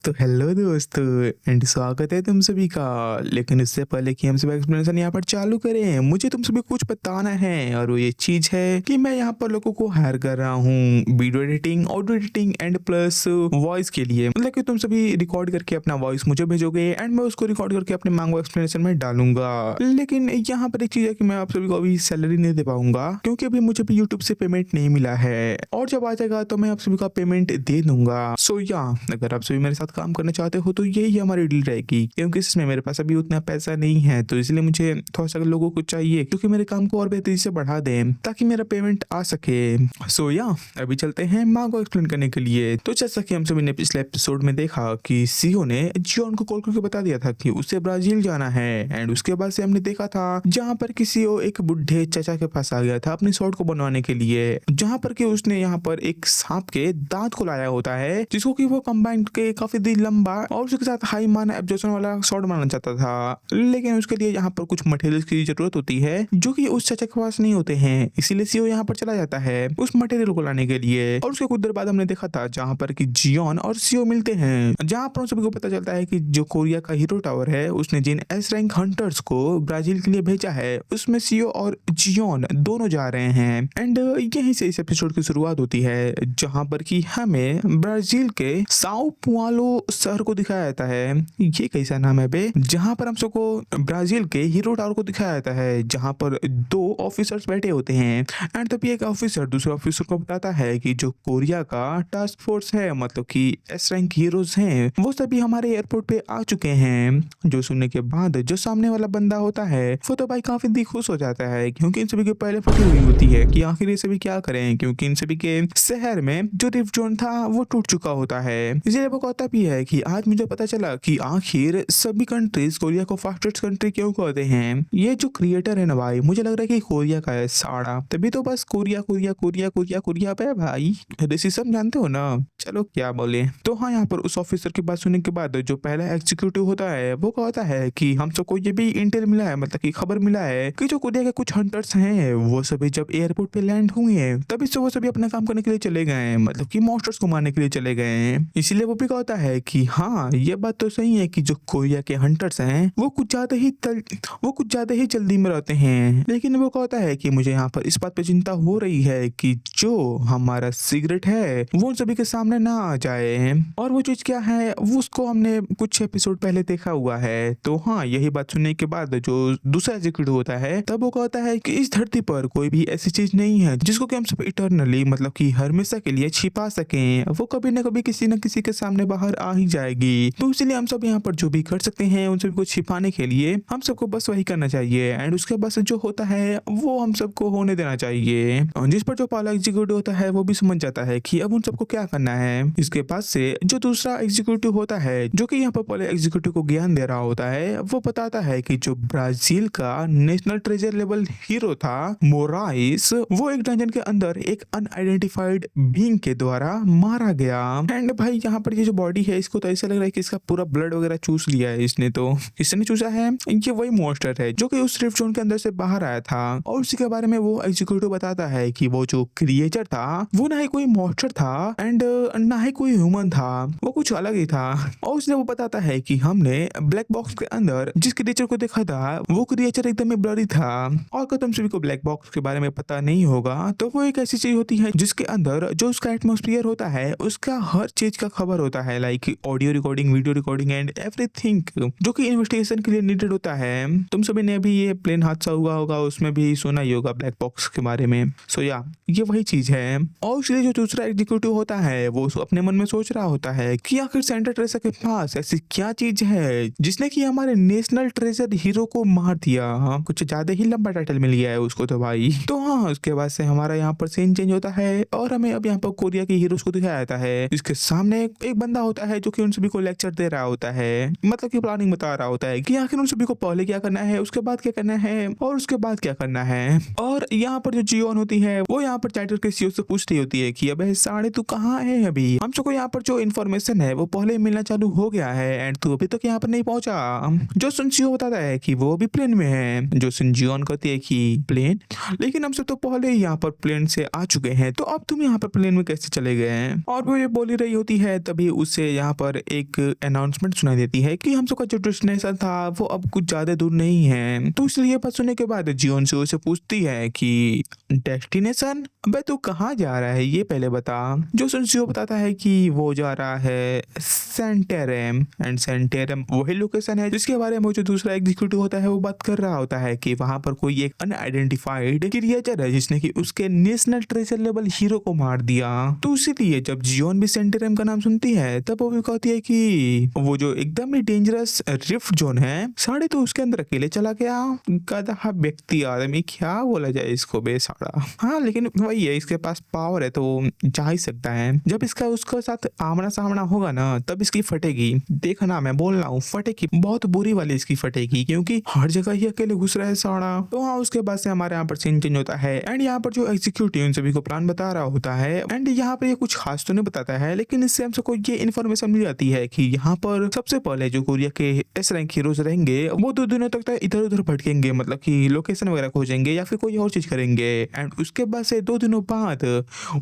तो हेलो दोस्तों एंड स्वागत है तुम सभी का। लेकिन इससे पहले कि हम सब एक्सप्लेनेशन यहाँ पर चालू करें, मुझे तुम सभी को कुछ बताना है और वो ये चीज है कि मैं यहाँ पर लोगों को हायर कर रहा हूँ video editing, audio editing and plus voice के लिए। मतलब कि तुम सभी रिकॉर्ड करके अपना वॉइस मुझे भेजोगे एंड मैं उसको रिकॉर्ड करके अपने मांगो एक्सप्लेनेशन में डालूंगा। लेकिन यहाँ पर एक चीज है कि मैं आप सभी को अभी सैलरी नहीं दे पाऊंगा क्योंकि अभी मुझे भी यूट्यूब से पेमेंट नहीं मिला है, और जब आ जाएगा तो मैं आप सभी का पेमेंट दे दूंगा। सो या अगर आप सभी मेरे साथ काम करना चाहते हो तो यही हमारी डील रहेगी, क्योंकि इसमें मेरे पास अभी उतना पैसा नहीं है, तो इसलिए मुझे थोड़ा सा लोगों को चाहिए क्योंकि मेरे काम को और बेहतरी से बढ़ा दें ताकि मेरा पेमेंट आ सके। सो या अभी चलते हैं माँ को एक्सप्लेन करने के लिए। तो जैसा कि हम सभी ने पिछले एपिसोड में देखा कि सीओ ने जियोन को कॉल करके बता दिया था कि उसे ब्राजील जाना है, एंड उसके बाद से हमने देखा था जहाँ पर कि सीओ एक बुढ़े चाचा के पास आ गया था अपनी शॉर्ट को बनवाने के लिए, जहाँ पर कि उसने यहाँ पर एक सांप के दांत को लाया होता है जिसको कि वो कंबाइन के काफी दिन लंबा और उसके साथ हाई मान एब्जॉर्प्शन वाला शॉट बनाना चाहता था। लेकिन उसके लिए यहाँ पर कुछ मटेरियल की जरूरत होती है जो कि उस चाचा के पास नहीं होते हैं, इसीलिए सीओ यहाँ पर चला जाता है उस मटेरियल को लाने के लिए। और उसके कुछ देर बाद हमने देखा था जहाँ पर कि जियोन और सीओ मिलते हैं, जहाँ पर उन सभी को पता चलता है कि जो कोरिया का हीरो टावर है उसने जिन एस रैंक हंटर्स को ब्राजील के लिए भेजा है उसमें सीओ और जियोन दोनों जा रहे हैं। एंड यहीं से इस एपिसोड की शुरुआत होती है जहाँ पर कि हमें ब्राजील के साओ पुआलो शहर को दिखाया जाता है। ये कैसा नाम है बे? जहाँ पर हम सबको ब्राजील के हीरो टावर को दिखाया जाता है जहाँ पर दो ऑफिसर्स बैठे होते हैं, एंड तभी एक ऑफिसर दूसरे ऑफिसर को बताता है कि जो कोरिया का टास्क फोर्स है, मतलब कि एस रैंक हीरोज हैं, वो सभी हमारे एयरपोर्ट पे आ चुके हैं। जो सुनने के बाद जो सामने वाला बंदा होता है वो तो भाई काफी खुश हो जाता है क्योंकि इन सभी के पहले फटी हुई होती है कि आखिर ये सभी क्या करें, क्योंकि इन सभी के शहर में जो रिफ्ट जोन था वो टूट चुका होता है। इसलिए वो कहता भी है कि आज मुझे पता चला कि आखिर सभी कंट्रीज कोरिया को फास्टेस्ट कंट्री क्यों कहते हैं। ये जो क्रिएटर है ना भाई, मुझे लग रहा है कि कोरिया का है साड़ा, तभी तो बस Korea Korea Korea Korea Korea पे भाई रेसिज्म जानते हो ना। चलो क्या बोले। तो हाँ, यहाँ पर उस ऑफिसर की बात सुनने के बाद जो पहला एग्जीक्यूटिव होता है वो कहता है कि हम सबको ये भी इंटेल मिला है, मतलब कि खबर मिला है कि जो कोरिया के कुछ हंटर्स हैं वो सभी जब एयरपोर्ट पे लैंड हुए तभी से वो सभी अपना काम करने के लिए चले गए, मतलब कि मॉन्स्टर्स को मारने के लिए चले गए। इसीलिए वो भी कहता है कि हाँ ये बात तो सही है कि जो कोरिया के हंटर्स हैं वो कुछ ज्यादा ही जल्दी में रहते हैं, लेकिन वो कहता है कि मुझे यहाँ पर इस बात पे चिंता हो रही है कि जो हमारा सिगरेट है वो उन सभी के सामने ना आ जाए। और वो चीज क्या है वो उसको हमने कुछ एपिसोड पहले देखा हुआ है। तो हाँ, यही बात सुनने के बाद जो दूसरा एग्जीक्यूटिव होता है तब वो कहता है कि इस धरती पर कोई भी ऐसी चीज नहीं है जिसको कि हम सब इटर्नली, मतलब कि हमेशा के लिए छिपा सकें, वो कभी ना कभी किसी न किसी के सामने बाहर आ ही जाएगी। तो इसलिए हम सब यहाँ पर जो भी कर सकते हैं उन सभी को छिपाने के लिए हम सबको बस वही करना चाहिए, एंड उसके बस जो होता है वो हम सबको होने देना चाहिए। और जिस पर जो पहला एग्जीक्यूटिव होता है वो भी समझ जाता है कि अब उन सबको क्या करना है। इसके बाद से जो दूसरा एग्जीक्यूटिव होता है जो कि यहाँ पर पहले एग्जीक्यूटिव को ज्ञान दे रहा होता है वो बताता है कि जो ब्राजील का नेशनल ट्रेजर लेवल हीरो था मोराइस, वो एक डंजन के अंदर एक अनआइडेंटिफाइड बीइंग के द्वारा मारा गया। एंड भाई यहाँ पर ये जो बॉडी है इसको तो ऐसा लग रहा है कि इसका पूरा ब्लड वगैरह चूस लिया है इसने, तो इसने चूसा है। ये वही मॉन्स्टर है जो कि उस रिफ्ट जोन के अंदर से बाहर आया था, और उसी के बारे में वो एग्जीक्यूटिव बताता है कि वो जो क्रिएचर था वो ना ही कोई मॉन्स्टर था एंड ना ही कोई ह्यूमन था, वो कुछ अलग ही था। और उसने वो बताता है कि हमने ब्लैक बॉक्स के अंदर जिस क्रिएचर को देखा था वो क्रिएचर एकदम ही ब्लरी था। और अगर तुम सभी को ब्लैक बॉक्स के बारे में पता नहीं होगा तो वो एक ऐसी चीज होती है जिसके अंदर जो उसका एटमॉस्फेयर होता है उसका हर चीज का खबर होता है, like audio recording, video recording and everything जो कि इन्वेस्टिगेशन के लिए नीडेड होता है। तुम सभी ने अभी ये प्लेन हादसा हुआ होगा उसमें भी सुना ही होगा ब्लैक बॉक्स के बारे में। सो या ये वही चीज है। और इसलिए जो दूसरा एग्जीक्यूटिव होता है वो अपने मन में सोच रहा होता है कि आखिर सेंटर टेरेसा के पास ऐसी क्या चीज है जिसने कि हमारे नेशनल ट्रेजर हीरो को मार दिया। हाँ, कुछ ज्यादा ही लंबा टाइटल मिल गया है उसको तो भाई। तो हाँ, उसके बाद से हमारा यहाँ पर सीन चेंज होता है और हमें अब यहाँ पर कोरिया के हीरोज को दिखाया जाता है। इसके सामने एक बंदा होता है जो कि उन सभी को लेक्चर दे रहा होता है, मतलब कि प्लानिंग बता रहा होता है कि आखिर उन सभी को पहले क्या करना है, उसके बाद क्या करना है और उसके बाद क्या करना है। और यहाँ पर जो जियोन होती है वो यहाँ पर चैटर के सीईओ से पूछ रही होती है कि अबे साढ़े तू कहाँ है अभी, हम सबको यहाँ पर जो इन्फॉर्मेशन है वो पहले मिलना चालू हो गया है एंड तू अभी तक यहाँ पर नहीं पहुंचा। जो सुनजियो बताता है कि वो भी प्लेन में है। जो सुनजियोन कहती है कि प्लेन, लेकिन हम सब तो पहले ही यहाँ पर प्लेन से आ चुके हैं, तो अब तुम यहाँ पर प्लेन में कैसे चले गए हैं। और वो ये बोली रही होती है तभी उसे यहाँ पर एक अनाउंसमेंट सुनाई देती है कि हम सबका जो डेस्टिनेशन था वो अब कुछ ज्यादा दूर नहीं है। तो इसलिए ये बात सुनने के बाद जियोन से उसे पूछती है कि डेस्टिनेशन, अबे तू कहाँ जा रहा है ये पहले बता। जो सुनसियो बताता है कि वो जा रहा है सेंटेरम, एंड सेंटेरम वही लोकेशन है जिसके बारे में जो दूसरा एग्जीक्यूटिव होता है वो बात कर रहा होता है कि वहां पर कोई एक अनआइडेंटिफाइड क्रिएचर है जिसने कि उसके नेशनल ट्रेजर लेवल हीरो को मार दिया। तो इसीलिए जब जियोन भी सेंटेरम का नाम सुनती है तब वो भी कहती है कि वो जो एकदम ही डेंजरस रिफ्ट जोन है साढ़े तो उसके अंदर अकेले चला गया। गधा व्यक्ति आदमी, क्या बोला जाए इसको बेसाड़ा। हाँ लेकिन वही है, इसके पास पावर है तो जा ही सकता है। जब इसका उसके साथ आमना सामना होगा ना तब इसकी फटेगी। देखना मैं बोल रहा हूँ फटेगी, बहुत बुरी वाली इसकी फटेगी, क्योंकि हर जगह ही अकेले घुस रहा है साड़ा। तो हाँ उसके बाद से हमारे यहाँ पर सीन चेंज होता है एंड यहाँ पर जो एग्जीक्यूटिव उन सभी को प्लान बता रहा होता है एंड यहाँ पर ये कुछ खास तो नहीं बताता है, लेकिन इससे हम सबको ये इन्फॉर्मेशन मिल जाती है कि यहाँ पर सबसे पहले जो कोरिया के एस रैंक हीरोज रहेंगे वो 2 दिनों तक इधर उधर भटकेंगे, मतलब कि लोकेशन वगैरह खोजेंगे या फिर कोई और चीज करेंगे। एंड उसके बाद से 2 दिनों बाद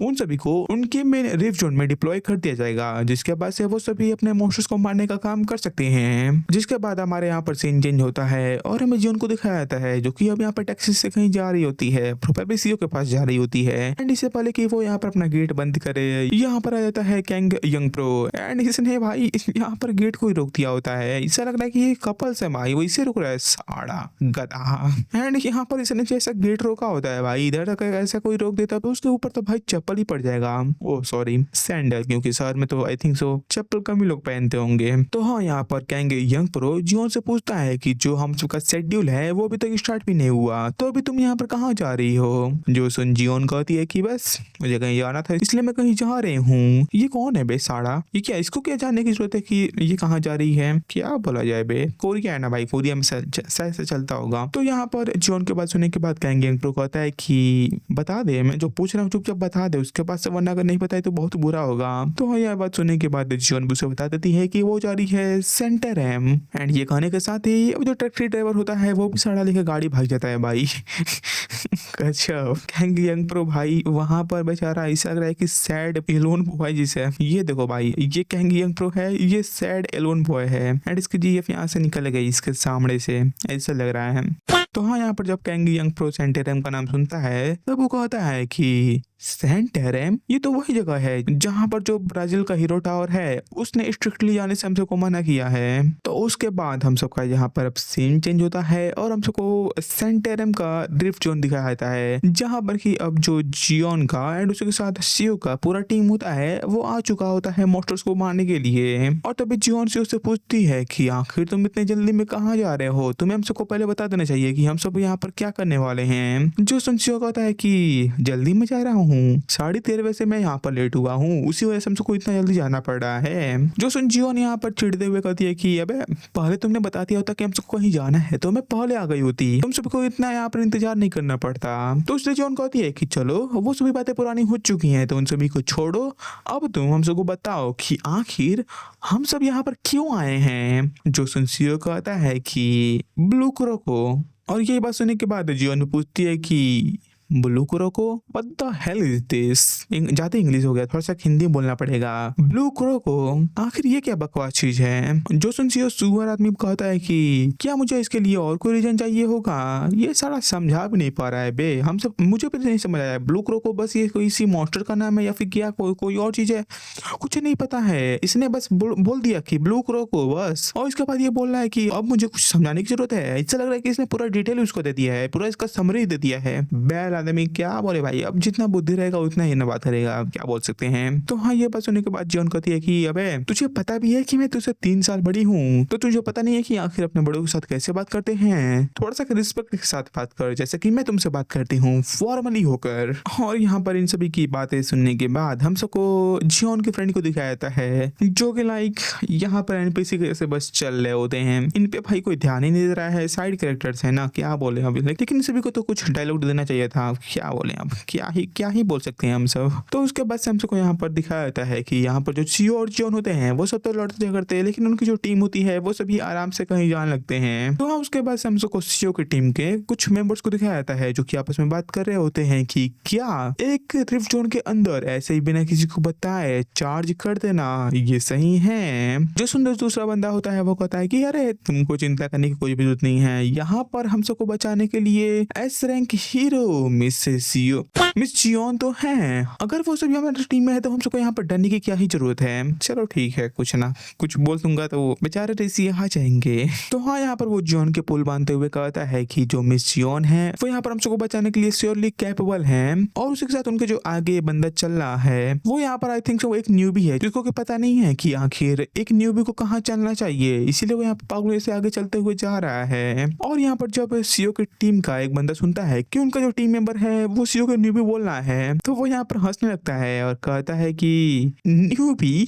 उन सभी को उनके मेन रिफ्ट जोन में डिप्लॉय कर दिया जाएगा, जिसके बाद से वो सभी अपने मॉन्स्टर्स को मारने का काम कर सकते हैं। जिसके बाद हमारे यहाँ पर सीन चेंज होता है और हमें जियोन को दिखाया जाता है जो कि अब यहाँ पर टैक्सी से कहीं जा रही होती है, प्रोबेबली सीईओ के पास जा रही होती है। एंड इससे पहले कि वो यहाँ पर अपना गेट बंद करे यहाँ पर आ जाता है कैंग यंग प्रो एंड इसने भाई यहाँ पर गेट को ही रोक दिया होता है। ऐसा लग रहा है कि ये कपल्स है भाई, वो इसे रुक रहा है साड़ा गधा। एंड यहाँ पर इसने जैसा गेट रोका होता है भाई, इधर तक ऐसा कोई रोक देता तो उसके ऊपर तो भाई चप्पल ही पड़ जाएगा। ओ सॉरी सैंडल, क्योंकि शहर में तो आई थिंक सो चप्पल कम ही लोग पहनते होंगे। तो हाँ यहाँ पर कहेंगे यंग प्रो जियोन से पूछता है कि जो हम सबका शेड्यूल है वो अभी तक स्टार्ट भी नहीं हुआ, तो अभी तुम यहाँ पर कहाँ जा रही हो। जो सुन जियोन कहती है कि बस मुझे कहीं जाना था इसलिए मैं कहीं जा रही हूँ। ये कौन है बे साड़ा, ये क्या, इसको क्या जानने की जरूरत है कि ये कहाँ जा रही है, क्या बोला जाए बे, कोरिया है ना भाई, कोरिया में सही से चलता होगा। तो यहाँ पर जियोन के बात सुनने के बाद कहेंगे यंग प्रो कहता है कि बता दे, मैं जो पूछ रहा हूँ चुपचाप बता दे उसके पास से, वरना अगर नहीं बताए तो बहुत बुरा होगा। तो यह बात सुनने के बाद जियोन उसे बता देती है कि वो जा रही है सेंटेरम। एंड ये कहने के साथ ही जो टैक्सी ड्राइवर होता है वो भी साड़ा लेकर गाड़ी भाग जाता है भाई। अच्छा कहेंगे यंग प्रो भाई वहां पर बेचारा ऐसा लग रहा है कि सैड एलोन बॉय जिसे, ये देखो भाई ये कहेंगे यंग प्रो है, ये सैड एलोन बॉय है एंड इसकी जीएफ यहाँ से निकल गई इसके सामने से, ऐसा लग रहा है। तो हाँ यहाँ पर जब कहेंगे यंग प्रो सेंटेरम का नाम सुनता है तब वो कहता है कि सेंटेरम ये तो वही जगह है जहाँ पर जो ब्राजील का हीरो टावर है उसने स्ट्रिक्टली जाने से हम सबको मना किया है। तो उसके बाद हम सबका यहाँ पर अब सीन चेंज होता है और हम सबको सेंटेरम का ड्रिफ्ट जोन दिखाया जाता है, जहाँ पर कि अब जो जियोन का एंड उसके साथ सीईओ का पूरा टीम होता है वो आ चुका होता है मॉन्स्टर्स को मारने के लिए। और तभी जियोन से उससे पूछती है कि आखिर तुम इतने जल्दी में कहाँ जा रहे हो, तुम्हें हम सबको पहले बता देना चाहिए कि हम सब यहाँ पर क्या करने वाले हैं। जो सुनसियो कहता है कि जल्दी में जा रहा हूँ, 13:30 से मैं यहाँ पर लेट हुआ हूँ, उसी वजह से हमको इतना जल्दी जाना पड़ रहा है। जो सुनजियो ने यहाँ पर चिढ़ते हुए कहती है कि अबे पहले तुमने बता दिया होता कि हम सबको कहीं जाना है तो मैं पहले आ गई होती, तुम सबको इतना यहाँ पर इंतजार नहीं करना पड़ता। तो उसने जियोन कहती है कि चलो वो सभी बातें पुरानी हो चुकी हैं तो उन सभी को छोड़ो, अब तुम हम सबको बताओ कि आखिर हम सब यहाँ पर क्यों आए हैं। जो सुनसियो कहता है कि ब्लू क्रो को, और ये बात सुनने के बाद जियोन पूछती है कि ब्लू क्रो को, what the hell is this, ज्यादा इंग्लिश हो गया, थोड़ा सा हिंदी बोलना पड़ेगा। ब्लू क्रो को आखिर ये क्या बकवास चीज है। जो सुनसियो सुअर आदमी कहता है कि क्या मुझे इसके लिए और कोई रीजन चाहिए होगा, ये सारा समझा भी नहीं पा रहा है बे, हम सब मुझे भी नहीं समझ आया। ब्लू क्रो को बस ये कोई सी मॉन्स्टर का नाम है या फिर क्या कोई और चीज है, कुछ नहीं पता है। इसने बस बोल दिया कि ब्लू क्रो को बस, और इसके बाद ये बोल रहा है कि अब मुझे कुछ समझाने की जरूरत है। ऐसा लग रहा है कि इसने पूरा डिटेल उसको दे दिया है, पूरा इसका समरी दे दिया है। बैल आदमी क्या बोले भाई, अब जितना बुद्धि रहेगा उतना ही ना बात करेगा, क्या बोल सकते हैं। तो हाँ ये बात सुनने के बाद जियोन कहती है कि अबे तुझे पता भी है कि मैं तुझसे 3 साल बड़ी हूँ, तो तुझे पता नहीं है कि आखिर अपने बड़ों के साथ कैसे बात करते हैं, थोड़ा सा रिस्पेक्ट के साथ बात कर जैसे कि मैं तुमसे बात करती हूँ फॉर्मली होकर। और यहाँ पर इन सभी की बातें सुनने के बाद हम सबको जियोन के फ्रेंड को दिखाया जाता है जो कि लाइक यहाँ पर एनपीसी के जैसे बस चल रहे होते हैं, इन पे भाई कोई ध्यान ही नहीं दे रहा है, साइड कैरेक्टर्स है ना, क्या बोले अभी, लेकिन सभी को तो कुछ डायलॉग देना चाहिए था। क्या बोले, अब क्या ही बोल सकते हैं हम सब। तो उसके बाद से हम सबको यहाँ पर दिखाया जाता है कि यहाँ पर जो सीओ और जॉन होते हैं वो सब तो लड़ते झगड़ते हैं, लेकिन उनकी जो टीम होती है वो सभी आराम से कहीं जाने लगते हैं। तो हाँ, उसके बाद से हम सबको सीओ की टीम के कुछ मेंबर्स को दिखाया जाता है जो कि आपस में बात कर रहे होते हैं कि क्या एक रिफ्ट जोन के अंदर ऐसे ही बिना किसी को बताए चार्ज कर देना ये सही है। जो सुंदर दूसरा बंदा होता है वो कहता है कि अरे तुमको चिंता करने की कोई भी जरूरत नहीं है, यहाँ पर हम सबको बचाने के लिए S rank hero miss Jiyeon तो है। अगर वो सभी हमारी टीम में है तो हम सबको यहाँ पर डरने की क्या ही जरूरत है। चलो ठीक है, कुछ ना कुछ बोल दूंगा तो बेचारे ऋषि आ जाएंगे। तो हाँ, यहाँ पर वो जियोन के पुल बांधते हुए कहता है कि जो मिस जियोन है वो यहाँ पर हम सबको बचाने के लिए श्योरली कैपेबल है, और उसी के साथ उनके जो आगे बंदा चल रहा है वो यहाँ पर आई थिंक वो एक न्यूबी है जिसको कि पता नहीं है कि आखिर एक न्यूबी को कहाँ चलना चाहिए, इसीलिए वो यहाँ पर पागलों से आगे चलते हुए जा रहा है। और यहाँ पर जब सीओ की टीम का एक बंदा सुनता है कि उनका जो टीम मेंबर है वो सीओ के न्यूबी बोल रहा है तो वो यहाँ पर हंसने लगता है और कहता है कि न्यूबी,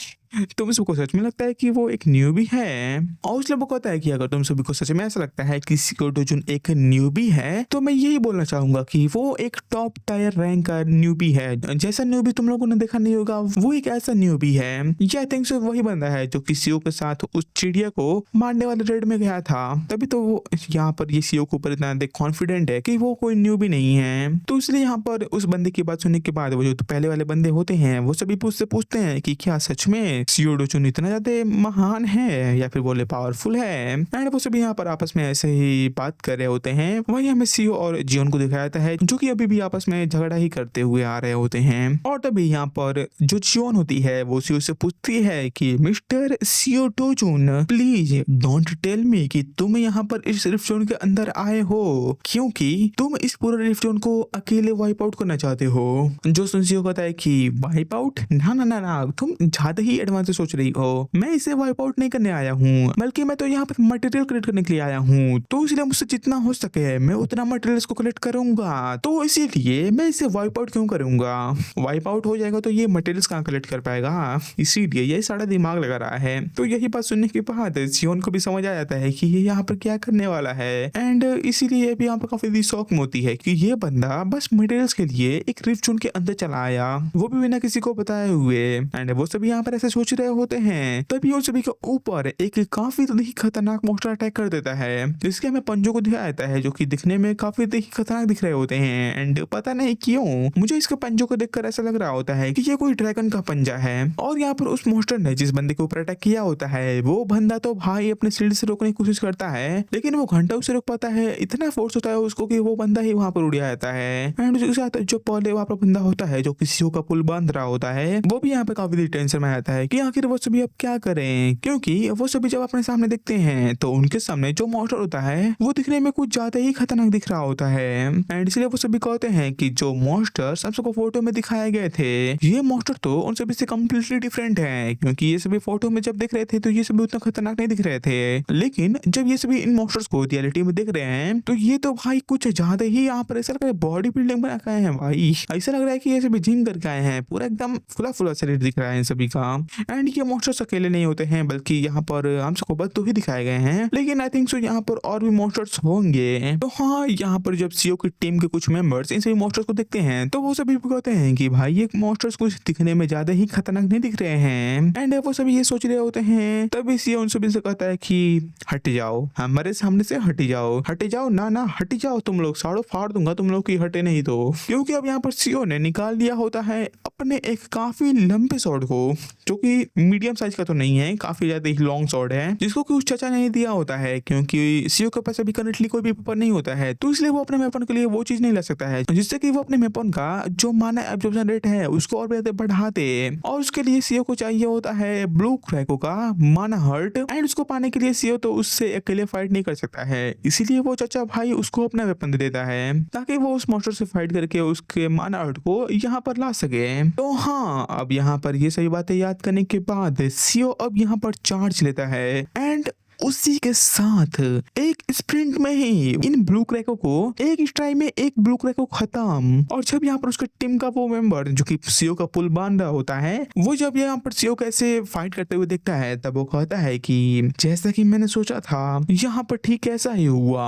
तुम सबको सच में लगता है कि वो एक न्यूबी है? और उसने वो कहता है कि अगर तुम सभी को सच में ऐसा लगता है कि सिकोटोजुन एक न्यूबी है तो मैं यही बोलना चाहूंगा कि वो एक टॉप टायर रैंक का न्यूबी है। जैसा न्यूबी तुम लोगों ने देखा नहीं होगा वो एक ऐसा न्यूबी है। ये आई थिंक सो वही बंदा है जो कि सीओ के साथ उस चिड़िया को मारने वाले रेड में गया था, तभी तो वो यहाँ पर ये सीओ के ऊपर इतना कॉन्फिडेंट है कि वो कोई न्यूबी नहीं है। तो इसलिए यहाँ पर उस बंदे की बात सुनने के बाद वो जो तो पहले वाले बंदे होते हैं वो सभी पूछते हैं कि क्या सच में सीओडोचुन इतना ज्यादा महान है या फिर बोले पावरफुल है। एंड वो सभी यहाँ पर आपस में ऐसे ही बात कर रहे होते हैं। वही हमें सीओ और जियोन को दिखाया जाता है जो कि अभी भी आपस में झगड़ा ही करते हुए आ रहे होते हैं। और तभी यहाँ पर जो जियोन होती है वो सीओ से पूछती है कि मिस्टर सीओडोचुन प्लीज डोंट टेल मी कि तुम यहाँ पर इस रिफ्ट जोन के अंदर आए हो क्योंकि तुम इस पूरे रिफ्ट जोन को अकेले वाइप आउट करना चाहते हो। जो सुन सीओ कहता है कि वाइप आउट, ना तुम ज्यादा ही एडवांस सोच रही हो, मैं इसे वाइप आउट नहीं करने आया हूँ बल्कि मैं तो यहाँ पर मटेरियल कलेक्ट करने के लिए आया हूँ, तो इसलिए मुझसे जितना हो सके मैं उतना मटेरियल को कलेक्ट करूंगा, तो इसीलिए मैं इसे वाइप आउट क्यों करूंगा। वाइप आउट हो जाएगा तो ये मटेरियल्स कहाँ कलेक्ट कर पाएगा, इसीलिए ये सारा दिमाग लगा रहा है। तो यही बात सुनने के बाद जियोन को भी समझ आ जाता है कि ये यहाँ पर क्या करने वाला है। एंड इसीलिए भी यहाँ पर काफी शौक में होती है कि ये बंदा बस मटेरियल्स के लिए एक रिफ्ट जोन के अंदर चला आया, वो भी बिना किसी को बताए हुए। एंड वो सभी यहाँ पर ऐसे सोच रहे होते हैं तभी उन सभी के ऊपर एक काफी ही खतरनाक मॉन्स्टर अटैक कर देता है, जिसके हमें पंजों को दिखाया जाता है जो कि दिखने में काफी ही खतरनाक दिख रहे होते हैं। एंड पता नहीं क्यों मुझे इसके पंजों को देखकर ऐसा लग रहा होता है कि ये कोई ड्रैगन का पंजा है। और यहाँ पर उस मॉन्स्टर ने जिस बंदे के ऊपर अटैक किया होता है वो बंदा तो भाई अपने शील्ड से रोकने की कोशिश करता है, लेकिन वो घंटा उसे रोक पाता है, इतना फोर्स होता है उसको कि वो बंदा ही वहां पर उड़ जाता है। एंड उसके साथ जो पहले वहां पर बंदा होता है जो किसी का पुल बांध रहा होता है वो भी यहाँ पे काफी टेंशन में आता है कि आखिर वो सभी अब क्या करें, क्योंकि वो सभी जब अपने सामने देखते हैं तो उनके सामने जो मॉन्स्टर होता है वो दिखने में कुछ ज्यादा ही खतरनाक दिख रहा होता है। एंड इसलिए वो सभी कहते हैं कि जो मॉन्स्टर्स हम सबको फोटो में दिखाए गए थे ये मॉन्स्टर तो उन सभी से कम्प्लीटली डिफरेंट है, क्योंकि ये सभी फोटो में जब देख रहे थे तो ये सभी उतना खतरनाक नहीं दिख रहे थे, लेकिन जब ये सभी इन मॉन्स्टर्स को रियलिटी में देख रहे हैं तो ये तो भाई कुछ ज्यादा ही यहाँ पर ऐसा लग रहा है बॉडी बिल्डिंग बना के आए हैं भाई, ऐसा लग रहा है कि ये सभी जिम करके आए हैं, पूरा एकदम फुला शरीर दिख रहा है इन सभी का। एंड ये मॉन्स्टर्स अकेले नहीं होते हैं बल्कि यहाँ पर हम सबको बस दो ही दिखाए गए हैं, लेकिन आई थिंक सो यहाँ पर और भी मॉन्स्टर्स होंगे। तो हाँ, यहाँ पर जब सीओ की टीम के कुछ मेंबर्स इन सभी मॉन्स्टर्स को देखते हैं तो वो सभी कहते हैं कि भाई ये मॉन्स्टर्स कुछ दिखने में ज्यादा ही खतरनाक नहीं दिख रहे हैं। एंड वो सभी ये सोच रहे होते हैं तभी सीओ उन सभी से कहता है कि हट जाओ, हमारे सामने से हट जाओ ना हट जाओ, तुम लोग साड़ो फाड़ दूंगा तुम लोग की हटे नहीं तो। क्योंकि अब यहाँ पर सीओ ने निकाल दिया होता है अपने एक काफी लंबे शॉट को, जो कि मीडियम साइज का तो नहीं है, काफी ज्यादा ही लॉन्ग शॉट है, जिसको कि उस चाचा ने नहीं दिया होता है क्योंकि सीओ के पास अभी करंटली कोई भी पेपर नहीं होता है, तो इसलिए वो अपने वेपन के लिए वो चीज नहीं ला सकता है जिससे कि वो अपने वेपन का जो माना एब्जॉर्प्शन रेट है उसको और भी ज्यादा बढ़ा दे। और उसके लिए सीओ को चाहिए होता है ब्लू क्रैको का माना हर्ट, एंड उसको पाने के लिए सीओ तो उससे अकेले फाइट नहीं कर सकता है, इसीलिए वो चाचा भाई उसको अपना वेपन दे देता है ताकि वो उस मॉन्स्टर से फाइट करके उसके माना हर्ट को यहाँ पर ला सके। तो हाँ, अब यहाँ पर ये सही बातें याद करने के बाद सीओ अब यहाँ पर चार्ज लेता है एंड उसी के साथ एक स्प्रिंट में ही इन ब्लू क्रैको को एक स्ट्राइक में एक ब्लू क्रैको खत्म। और जब यहाँ पर उसका टीम का वो मेंबर जो कि सीओ का पुल बांध रहा होता है, वो जब यहाँ पर सीओ कैसे फाइट करते हुए देखता है, तब वो कहता है कि जैसा कि मैंने सोचा था यहाँ पर ठीक ऐसा ही हुआ।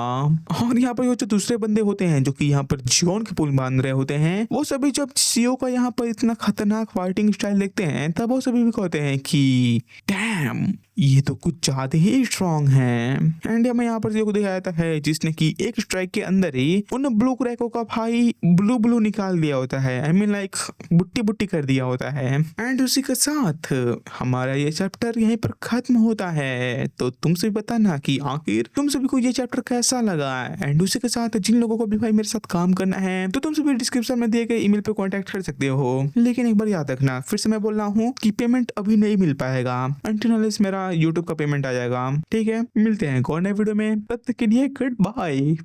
और यहाँ पर जो दूसरे बंदे होते हैं जो कि यहाँ पर जॉन के पुल बांध रहे होते हैं, वो सभी जब सीओ का यहाँ पर इतना खतरनाक फाइटिंग स्टाइल देखते हैं, तब वो सभी भी कहते हैं कि डैम, ये तो कुछ ज्यादा ही स्ट्रांग है। एंड हमें यहाँ पर को दिखाया जाता है जिसने कि एक स्ट्राइक के अंदर ही उन ब्लू क्रैको का भाई ब्लू निकाल दिया होता है, आई मीन लाइक बुट्टी बुट्टी कर दिया होता है। एंड उसी के साथ हमारा ये चैप्टर यहीं पर खत्म होता है। तो तुमसे भी बताना कि आखिर तुम सभी को ये चैप्टर कैसा लगा। एंड उसी के साथ जिन लोगों को भी भाई मेरे साथ काम करना है, तो तुम सभी डिस्क्रिप्शन में दिए गए ईमेल पे कांटेक्ट कर सकते हो। लेकिन एक बार याद रखना, फिर से मैं बोल रहा हूँ कि पेमेंट अभी नहीं मिल पाएगा अंटिल अनलेस मेरा यूट्यूब का पेमेंट आ जाएगा। ठीक है, मिलते हैं एक और नए वीडियो में, तब तक के लिए गुड बाय।